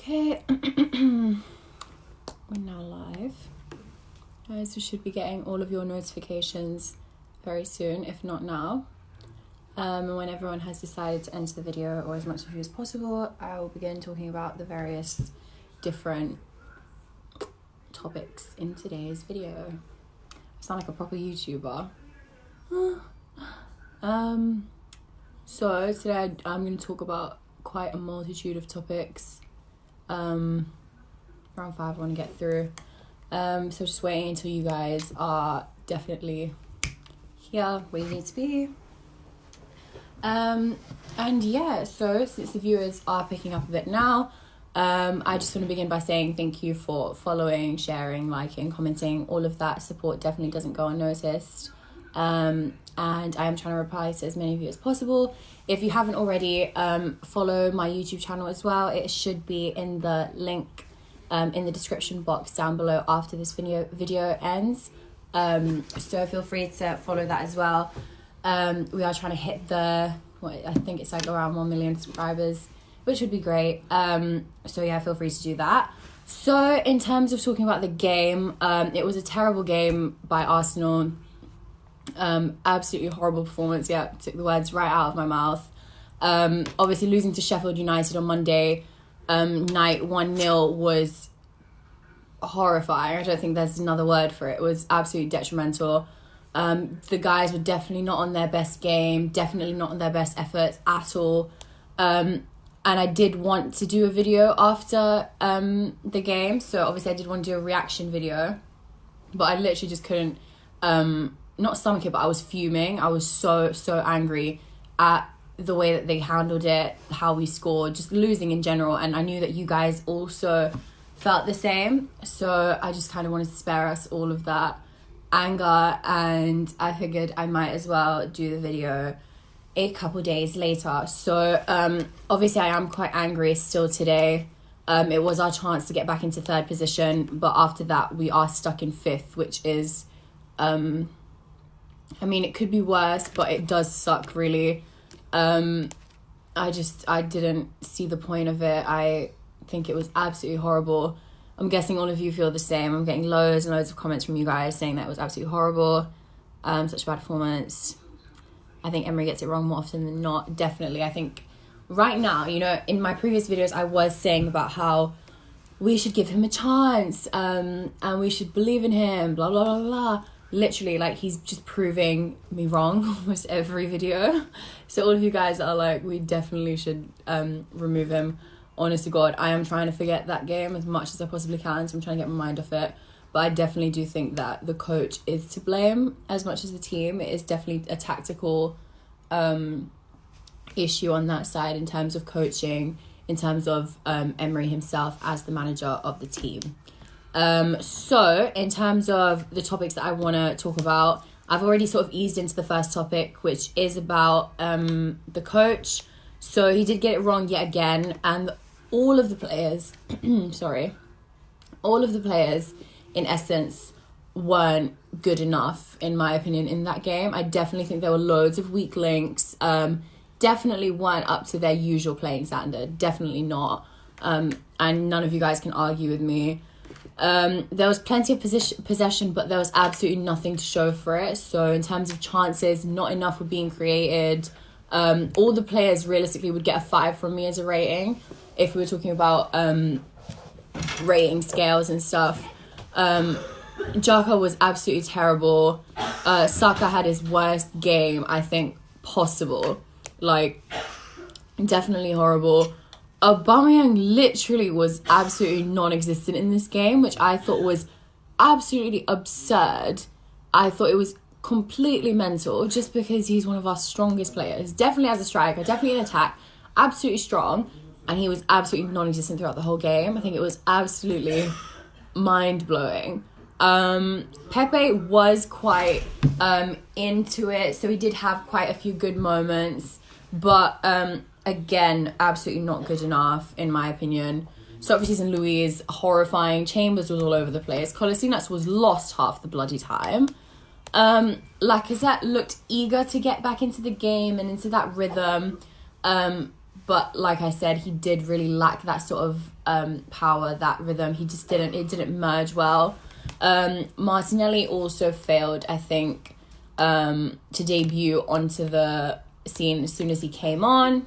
Okay, we're now live. Guys, we should be getting all of your notifications very soon, if not now. And when everyone has decided to enter the video, or as much of you as possible, I will begin talking about the various different topics in today's video. I sound like a proper YouTuber. So today I'm going to talk about quite a multitude of topics. Around 5 I want to get through. So just waiting until you guys are definitely here where you need to be. And yeah, so since the viewers are picking up a bit now, I just want to begin by saying thank you for following, sharing, liking, commenting. All of that support definitely doesn't go unnoticed. And I am trying to reply to as many of you as possible. If you haven't already, follow my YouTube channel as well. It should be in the link in the description box down below after this video ends. So feel free to follow that as well. We are trying to hit I think it's like around 1 million subscribers, which would be great. So yeah, feel free to do that. So in terms of talking about the game, it was a terrible game by Arsenal. Absolutely horrible performance. Yeah, took the words right out of my mouth. Obviously losing to Sheffield United on Monday night 1-0 was horrifying. I don't think there's another word for it. It was absolutely detrimental. The guys were definitely not on their best game, definitely not on their best efforts at all. And I did want to do a video after the game, so obviously I did want to do a reaction video, but I literally just couldn't not stomach it, but I was fuming. I was so angry at the way that they handled it, how we scored, just losing in general. And I knew that you guys also felt the same. So I just kind of wanted to spare us all of that anger. And I figured I might as well do the video a couple days later. So obviously I am quite angry still today. It was our chance to get back into third position. But after that, we are stuck in fifth, which is... I mean, it could be worse, but it does suck, really. I didn't see the point of it. I think it was absolutely horrible. I'm guessing all of you feel the same. I'm getting loads and loads of comments from you guys saying that it was absolutely horrible. Such a bad performance. I think Emery gets it wrong more often than not, definitely. I think right now, in my previous videos, I was saying about how we should give him a chance, and we should believe in him, blah, blah, blah, blah. Literally, he's just proving me wrong almost every video. So all of you guys are like, we definitely should remove him. Honest to God, I am trying to forget that game as much as I possibly can, so I'm trying to get my mind off it. But I definitely do think that the coach is to blame as much as the team. It is definitely a tactical issue on that side in terms of coaching, in terms of Emery himself as the manager of the team. So in terms of the topics that I want to talk about, I've already sort of eased into the first topic, which is about the coach. So he did get it wrong yet again, and all of the players in essence weren't good enough, in my opinion, in that game. I definitely think there were loads of weak links, definitely weren't up to their usual playing standard, definitely not, and none of you guys can argue with me. There was plenty of possession, but there was absolutely nothing to show for it. So in terms of chances, not enough were being created. All the players realistically would get a 5 from me as a rating if we were talking about rating scales and stuff. Xhaka was absolutely terrible. Saka had his worst game, I think, possible. Definitely horrible. Aubameyang literally was absolutely non-existent in this game, which I thought was absolutely absurd. I thought it was completely mental, just because he's one of our strongest players. Definitely as a striker, definitely in attack, absolutely strong. And he was absolutely non-existent throughout the whole game. I think it was absolutely mind-blowing. Pepe was quite into it, so he did have quite a few good moments. But again, absolutely not good enough, in my opinion. Socrates and Louise, horrifying. Chambers was all over the place. Kolasinac was lost half the bloody time. Lacazette looked eager to get back into the game and into that rhythm. but like I said, he did really lack that sort of power, that rhythm. It didn't merge well. Martinelli also failed, I think, to debut onto the scene as soon as he came on.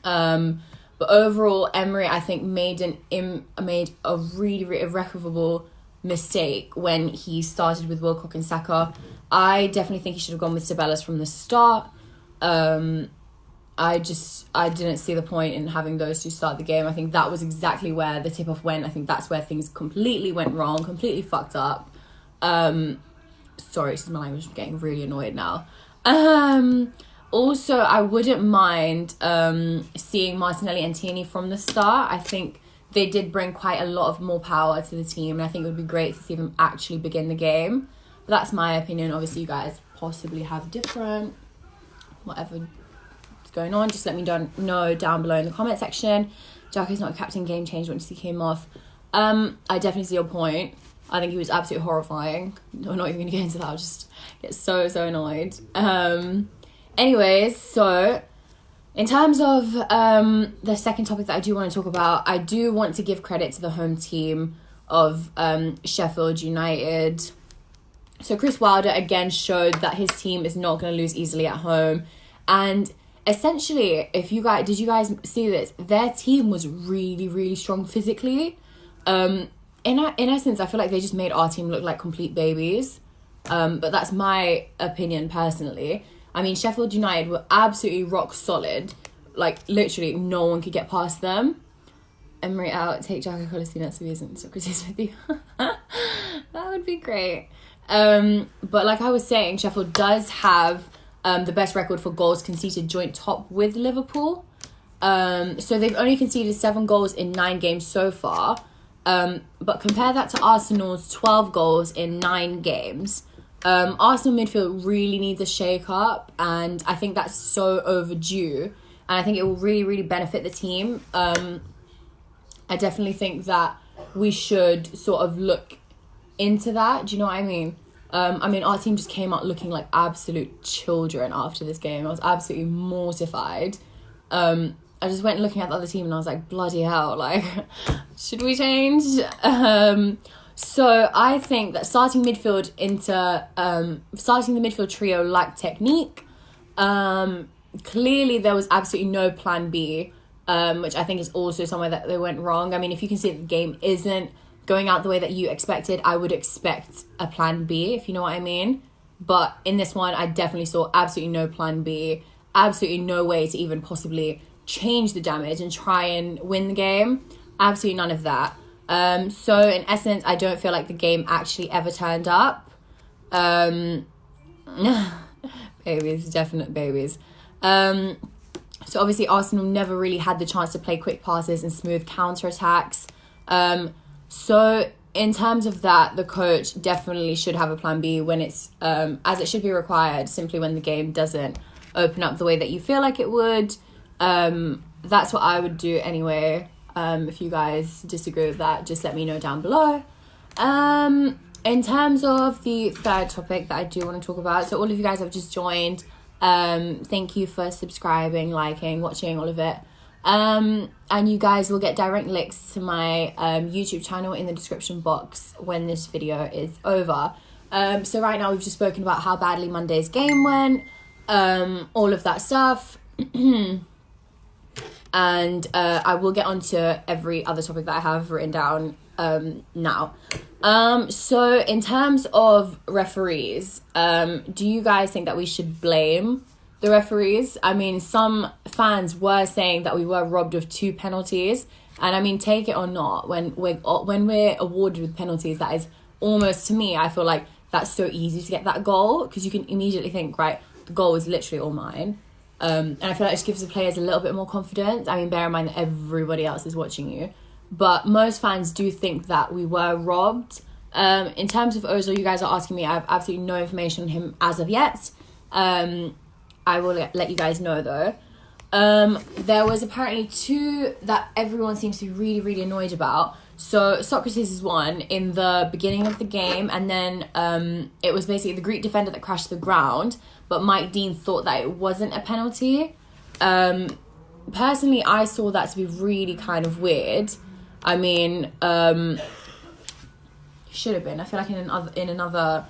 But overall, Emery, I think, made a really irrecoverable mistake when he started with Wilcock and Saka. I definitely think he should have gone with Ceballos from the start. I didn't see the point in having those two start the game. I think that was exactly where the tip-off went. I think that's where things completely went wrong, completely fucked up. Sorry, excuse my language, I'm getting really annoyed now. Also, I wouldn't mind seeing Martinelli and Tierney from the start. I think they did bring quite a lot of more power to the team, and I think it would be great to see them actually begin the game. But that's my opinion. Obviously, you guys possibly have different, whatever going on, just let me know down below in the comment section. Jacko's not a captain, game changed once he came off. I definitely see your point. I think he was absolutely horrifying. I'm not even going to get into that. I'll just get so annoyed. Anyways, so in terms of the second topic that I do want to talk about, I do want to give credit to the home team of Sheffield United. So Chris Wilder again showed that his team is not going to lose easily at home. And essentially, did you guys see this? Their team was really strong physically. In essence, I feel like they just made our team look like complete babies. But that's my opinion personally. I mean, Sheffield United were absolutely rock solid. Like, literally, no one could get past them. Emery out, take Jacko Colasinetsuis and Socrates with you. That would be great. But like I was saying, Sheffield does have the best record for goals conceded, joint top with Liverpool. So they've only conceded 7 goals in 9 games so far. But compare that to Arsenal's 12 goals in 9 games. Arsenal midfield really needs a shake-up, and I think that's so overdue. And I think it will really benefit the team. I definitely think that we should sort of look into that. Do you know what I mean? Our team just came out looking like absolute children after this game. I was absolutely mortified. I just went looking at the other team and I was like, bloody hell, like, should we change? So I think that starting the midfield trio lacked technique. Clearly there was absolutely no plan B, which I think is also somewhere that they went wrong. I mean, if you can see that the game isn't going out the way that you expected, I would expect a plan B, if you know what I mean. But in this one, I definitely saw absolutely no plan B, absolutely no way to even possibly change the damage and try and win the game. Absolutely none of that. So in essence, I don't feel like the game actually ever turned up. Babies, definite babies. So obviously Arsenal never really had the chance to play quick passes and smooth counter-attacks. So in terms of that, the coach definitely should have a plan B when it's, as it should be required, simply when the game doesn't open up the way that you feel like it would. That's what I would do anyway. If you guys disagree with that, just let me know down below. In terms of the third topic that I do want to talk about, so all of you guys have just joined. Thank you for subscribing, liking, watching, all of it. And you guys will get direct links to my YouTube channel in the description box when this video is over. So right now we've just spoken about how badly Monday's game went, all of that stuff. And I will get on to every other topic that I have written down now. So in terms of referees, do you guys think that we should blame the referees? I mean, some fans were saying that we were robbed of 2 penalties. And I mean, take it or not, when we're awarded with penalties, that is almost, to me, I feel like that's so easy to get that goal, because you can immediately think, right, the goal is literally all mine. And I feel like it just gives the players a little bit more confidence. I mean, bear in mind that everybody else is watching you. But most fans do think that we were robbed. In terms of Ozil, you guys are asking me. I have absolutely no information on him as of yet. I will let you guys know, though. There was apparently 2 that everyone seems to be really annoyed about. So Socrates is one in the beginning of the game. And then it was basically the Greek defender that crashed to the ground. But Mike Dean thought that it wasn't a penalty. personally, I saw that to be really kind of weird. I mean, should have been. I feel like in another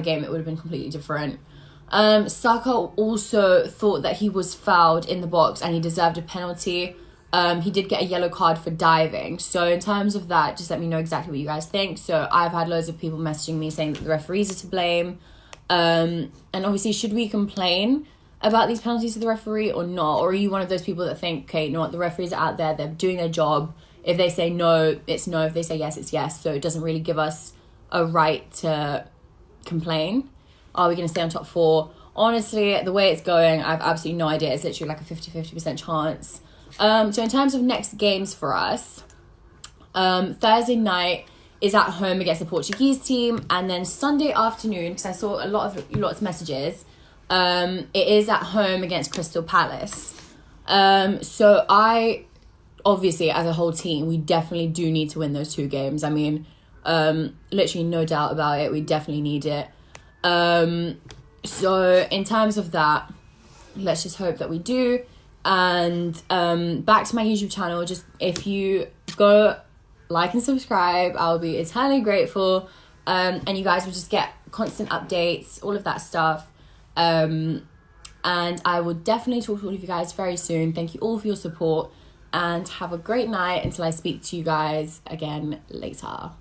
game it would have been completely different. Saka also thought that he was fouled in the box and he deserved a penalty. He did get a yellow card for diving. So in terms of that, just let me know exactly what you guys think. So I've had loads of people messaging me saying that the referees are to blame. And obviously, should we complain about these penalties to the referee or not? Or are you one of those people that think, okay, you know what, the referees are out there, they're doing their job. If they say no, it's no. If they say yes, it's yes. So it doesn't really give us a right to complain. Are we going to stay on top four? Honestly, the way it's going, I have absolutely no idea. It's literally like a 50% chance. So in terms of next games for us, Thursday night is at home against the Portuguese team, and then Sunday afternoon, because I saw lots of messages, it is at home against Crystal Palace. So I, obviously, as a whole team, we definitely do need to win those two games. I mean, literally no doubt about it. We definitely need it. So in terms of that, let's just hope that we do. And back to my YouTube channel, just if you go like and subscribe, I'll be eternally grateful. And you guys will just get constant updates, all of that stuff. And I will definitely talk to all of you guys very soon. Thank you all for your support, and have a great night until I speak to you guys again later.